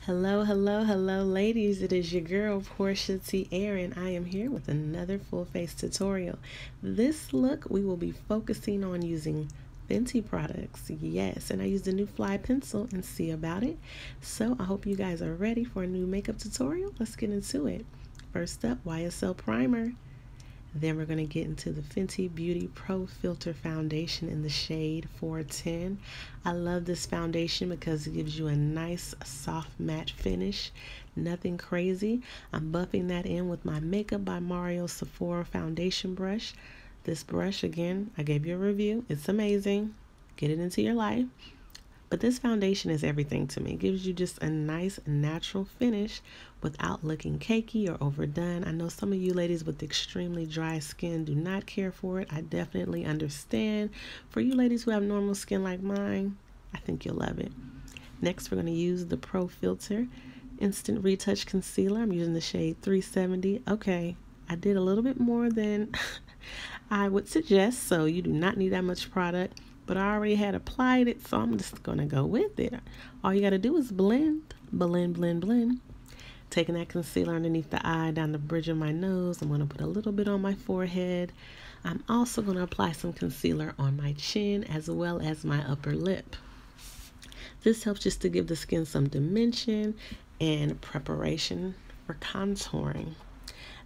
Hello, hello, hello, ladies. It is your girl, Portia T. Aaron. I am here with another full face tutorial. This look, we will be focusing on using Fenty products. Yes, and I used a new fly pencil and see about it. So I hope you guys are ready for a new makeup tutorial. Let's get into it. First up, YSL primer. Then we're going to get into the Fenty Beauty Pro Filter Foundation in the shade 410. I love this foundation because it gives you a nice soft matte finish. Nothing crazy. I'm buffing that in with my Makeup by Mario Sephora foundation brush. This brush, again, I gave you a review. It's amazing. Get it into your life. But this foundation is everything to me. It gives you just a nice natural finish without looking cakey or overdone. I know some of you ladies with extremely dry skin do not care for it. I definitely understand. For you ladies who have normal skin like mine, I think you'll love it. Next, we're going to use the Pro Filter Instant Retouch Concealer. I'm using the shade 370. Okay, I did a little bit more than I would suggest, so you do not need that much product. But I already had applied it, so I'm just going to go with it. All you got to do is blend, blend, blend, blend. Taking that concealer underneath the eye, down the bridge of my nose. I'm going to put a little bit on my forehead. I'm also going to apply some concealer on my chin as well as my upper lip. This helps just to give the skin some dimension and preparation for contouring.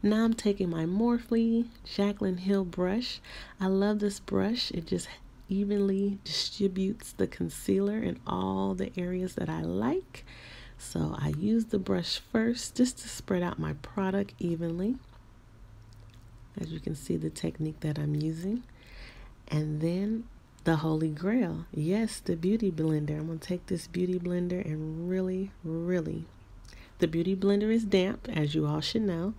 Now I'm taking my Morphe Jaclyn Hill brush. I love this brush. It just evenly distributes the concealer in all the areas that I like. So I use the brush first just to spread out my product evenly. As you can see, the technique that I'm using. And then the holy grail. Yes, the beauty blender. I'm going to take this beauty blender and really, the beauty blender is damp, as you all should know.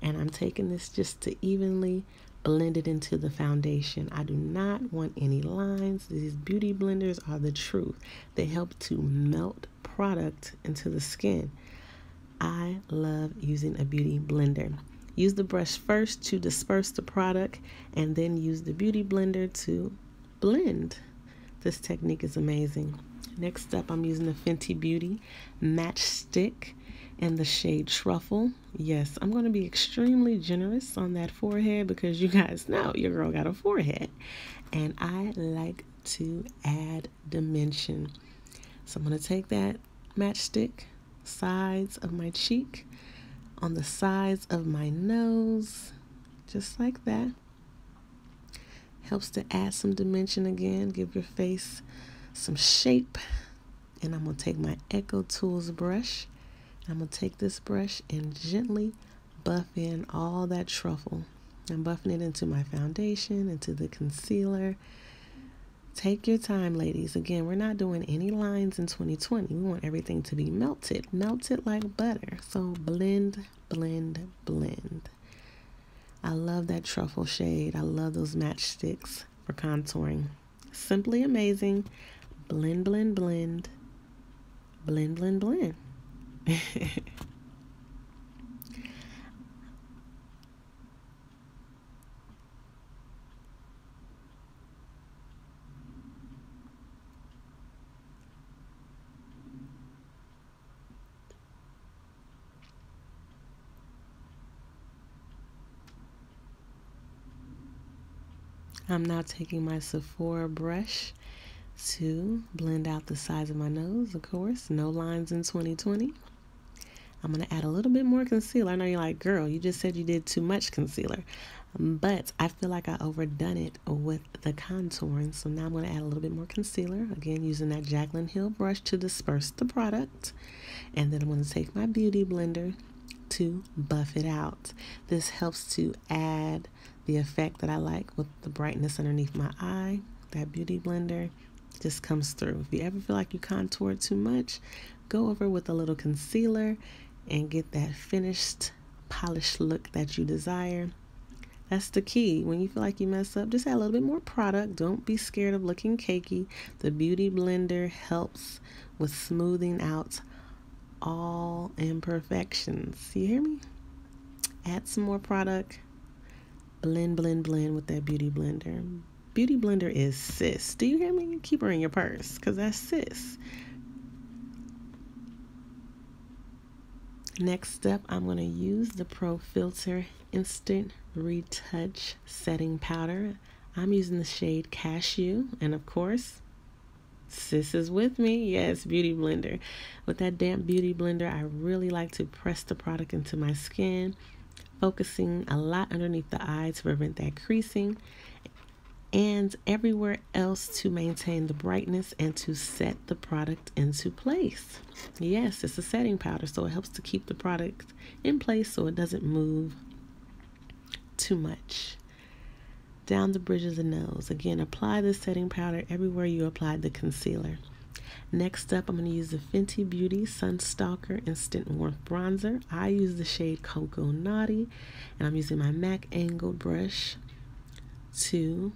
And I'm taking this just to evenly blend it into the foundation. I do not want any lines. These beauty blenders are the truth. They help to melt product into the skin. I love using a beauty blender. Use the brush first to disperse the product and then use the beauty blender to blend. This technique is amazing. Next up, I'm using the Fenty Beauty Match Stick in the shade Truffle. Yes, I'm going to be extremely generous on that forehead because you guys know your girl got a forehead. And I like to add dimension. So I'm going to take that matchstick, sides of my cheek, on the sides of my nose, just like that. Helps to add some dimension again, give your face some shape. And I'm going to take my Echo Tools brush. I'm going to take this brush and gently buff in all that truffle. I'm buffing it into my foundation, into the concealer. Take your time, ladies. Again, we're not doing any lines in 2020. We want everything to be melted. Melted like butter. So blend, blend, blend. I love that truffle shade. I love those matchsticks for contouring. Simply amazing. Blend, blend, blend. Blend, blend, blend. I'm now taking my Sephora brush to blend out the sides of my nose, of course. No lines in 2020. I'm going to add a little bit more concealer. I know you're like, girl, you just said you did too much concealer. But I feel like I overdone it with the contouring. So now I'm going to add a little bit more concealer. Again, using that Jaclyn Hill brush to disperse the product. And then I'm going to take my beauty blender to buff it out. This helps to add the effect that I like with the brightness underneath my eye. That beauty blender just comes through. If you ever feel like you contoured too much, go over with a little concealer and get that finished, polished look that you desire. That's the key. When you feel like you mess up, just add a little bit more product. Don't be scared of looking cakey. The beauty blender helps with smoothing out all imperfections. You hear me? Add some more product. Blend, blend, blend with that beauty blender. Beauty blender is sis. Do you hear me? You keep her in your purse because that's sis. Next up, I'm going to use the Pro Filter Instant Retouch Setting Powder. I'm using the shade Cashew, and of course, sis is with me. Yes, Beauty Blender. With that damp Beauty Blender, I really like to press the product into my skin, focusing a lot underneath the eye to prevent that creasing, and everywhere else to maintain the brightness and to set the product into place. Yes, it's a setting powder, so it helps to keep the product in place so it doesn't move too much. Down the bridge of the nose. Again, apply the setting powder everywhere you applied the concealer. Next up, I'm going to use the Fenty Beauty Sunstalker Instant Warmth Bronzer. I use the shade Cocoa Naughty, and I'm using my MAC angled brush to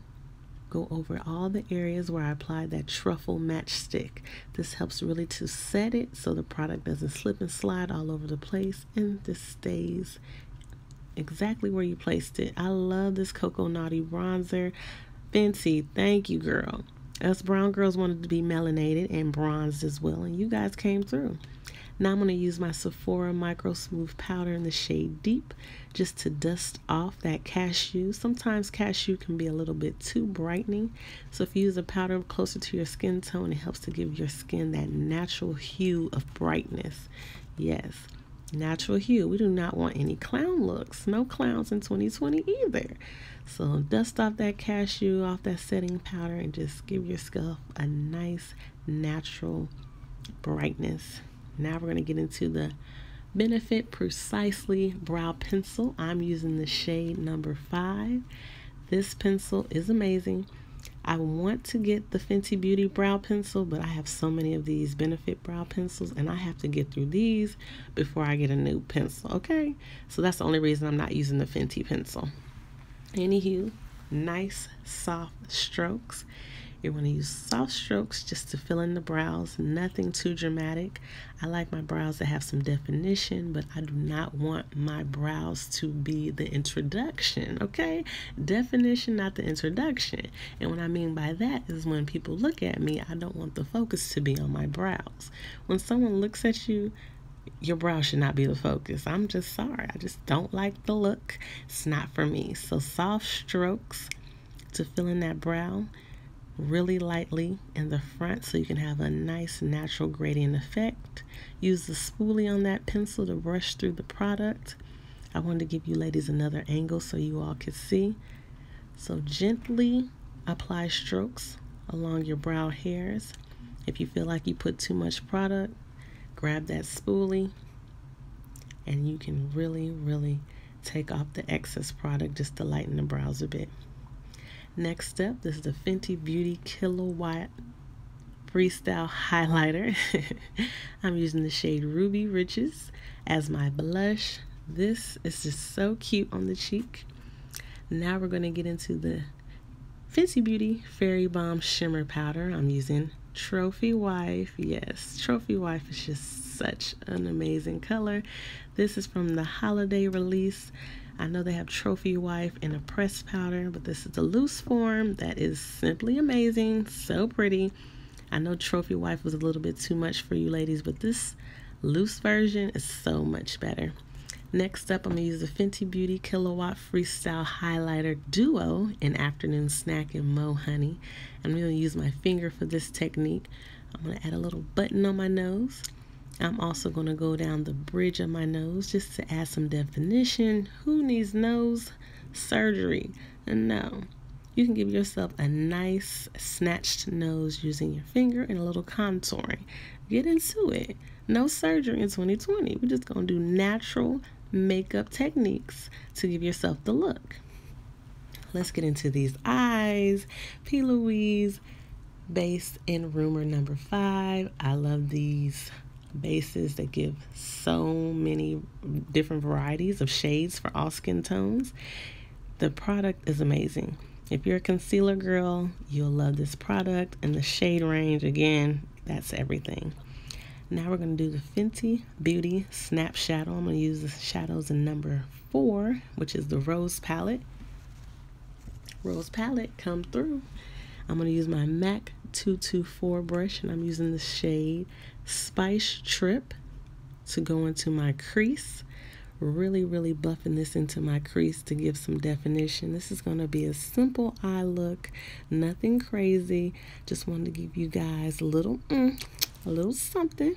go over all the areas where I applied that truffle matchstick. This helps really to set it so the product doesn't slip and slide all over the place, and this stays exactly where you placed it. I love this Cocoa Naughty bronzer. Fenty, thank you, girl. Us brown girls wanted to be melanated and bronzed as well, and you guys came through. Now I'm going to use my Sephora Micro Smooth Powder in the shade Deep just to dust off that cashew. Sometimes cashew can be a little bit too brightening, so if you use a powder closer to your skin tone, it helps to give your skin that natural hue of brightness. Yes, natural hue. We do not want any clown looks. No clowns in 2020 either. So dust off that cashew, off that setting powder, and just give your scalp a nice natural brightness. Now we're going to get into the Benefit Precisely Brow Pencil. I'm using the shade number 5. This pencil is amazing. I want to get the Fenty Beauty brow pencil, but I have so many of these Benefit brow pencils, and I have to get through these before I get a new pencil, okay? So that's the only reason I'm not using the Fenty pencil. Anywho, nice soft strokes. You want to use soft strokes just to fill in the brows, nothing too dramatic. I like my brows to have some definition, but I do not want my brows to be the introduction, okay? Definition, not the introduction. And what I mean by that is when people look at me, I don't want the focus to be on my brows. When someone looks at you, your brow should not be the focus. I'm just sorry. I just don't like the look. It's not for me. So soft strokes to fill in that brow really lightly in the front so you can have a nice natural gradient effect. Use the spoolie on that pencil to brush through the product. I wanted to give you ladies another angle so you all could see. So gently apply strokes along your brow hairs. If you feel like you put too much product, grab that spoolie and you can really take off the excess product just to lighten the brows a bit. Next up, this is the Fenty Beauty Kilowatt Freestyle Highlighter. I'm using the shade Ruby Riches as my blush. This is just so cute on the cheek. Now we're going to get into the Fenty Beauty Fairy Bomb Shimmer Powder. I'm using Trophy Wife. Yes, Trophy Wife is just such an amazing color. This is from the holiday release. I know they have Trophy Wife in a pressed powder, but this is the loose form that is simply amazing. So pretty. I know Trophy Wife was a little bit too much for you ladies, but this loose version is so much better. Next up, I'm going to use the Fenty Beauty Kilowatt Freestyle Highlighter Duo in Afternoon Snack and Mo Honey. I'm going to use my finger for this technique. I'm going to add a little button on my nose. I'm also going to go down the bridge of my nose just to add some definition. Who needs nose surgery? And no, you can give yourself a nice snatched nose using your finger and a little contouring. Get into it. No surgery in 2020. We're just going to do natural makeup techniques to give yourself the look. Let's get into these eyes. P. Louise base in Rumor number 5. I love these bases that give so many different varieties of shades for all skin tones. The product is amazing. If you're a concealer girl, you'll love this product, and the shade range, again, that's everything. Now we're going to do the Fenty Beauty Snap Shadow. I'm going to use the shadows in number 4, which is the Rose Palette. Rose Palette, come through. I'm going to use my MAC 224 brush, and I'm using the shade Spice Trip. to go into my crease. Really buffing this into my crease to give some definition. This is going to be a simple eye look, nothing crazy. Just wanted to give you guys a little something.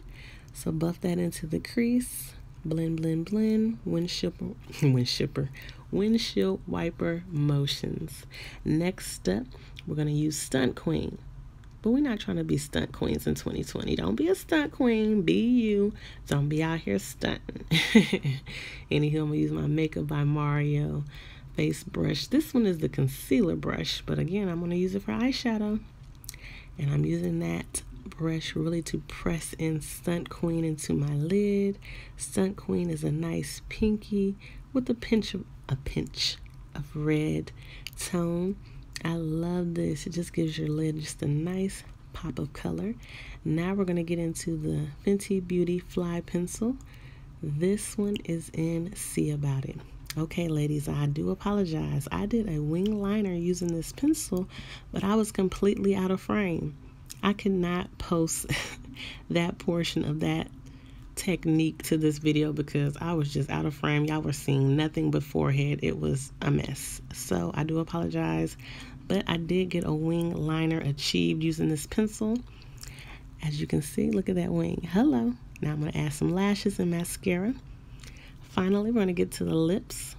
So buff that into the crease. Blend, blend, blend. Windshield wiper motions. Next step, we're going to use Stunt Queen. But we're not trying to be stunt queens in 2020. Don't be a stunt queen. Be you. Don't be out here stunting. Anywho, I'm going to use my Makeup by Mario face brush. This one is the concealer brush. But again, I'm going to use it for eyeshadow. And I'm using that brush really to press in Stunt Queen into my lid. Stunt Queen is a nice pinky with a pinch of red tone. I love this. It just gives your lid just a nice pop of color. Now we're going to get into the Fenty Beauty Fly Pencil. This one is in See About It. Okay, ladies, I do apologize. I did a wing liner using this pencil, but I was completely out of frame. I could not post that portion of that technique to this video because I was just out of frame. Y'all were seeing nothing but forehead. It was a mess. So I do apologize, but I did get a wing liner achieved using this pencil. As you can see, look at that wing. Hello. Now I'm going to add some lashes and mascara. Finally, we're going to get to the lips.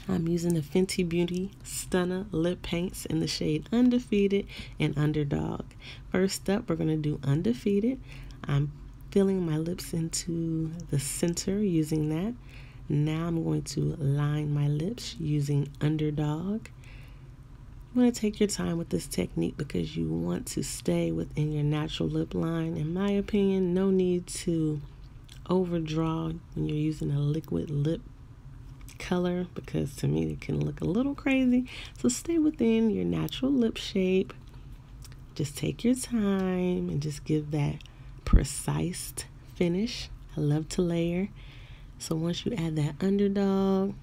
I'm using the Fenty Beauty Stunner Lip Paints in the shade Undefeated and Underdog. First up, we're going to do Undefeated. I'm filling my lips into the center using that. Now I'm going to line my lips using Underdog. You want to take your time with this technique because you want to stay within your natural lip line. In my opinion, no need to overdraw when you're using a liquid lip color because to me it can look a little crazy. So stay within your natural lip shape. Just take your time and just give that precise finish. I love to layer. So once you add that Underdog,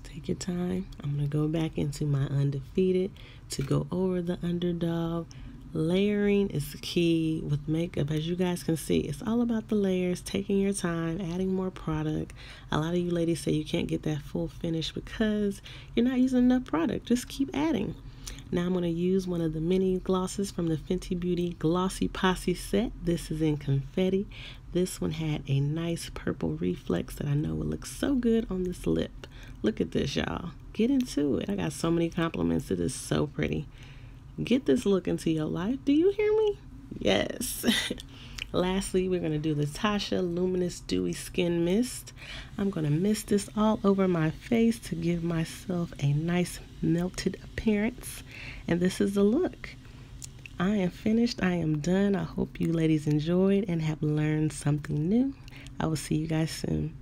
take your time. I'm going to go back into my Undefeated to go over the Underdog. Layering is the key with makeup. As you guys can see, it's all about the layers, taking your time, adding more product. A lot of you ladies say you can't get that full finish because you're not using enough product. Just keep adding. Now I'm going to use one of the mini glosses from the Fenty Beauty Glossy Posse set. This is in Confetti. This one had a nice purple reflex that I know will look so good on this lip. Look at this, y'all. Get into it. I got so many compliments. It is so pretty. Get this look into your life. Do you hear me? Yes. Lastly, we're going to do the Tasha Luminous Dewy Skin Mist. I'm going to mist this all over my face to give myself a nice melted appearance. And this is the look. I am finished. I am done. I hope you ladies enjoyed and have learned something new. I will see you guys soon.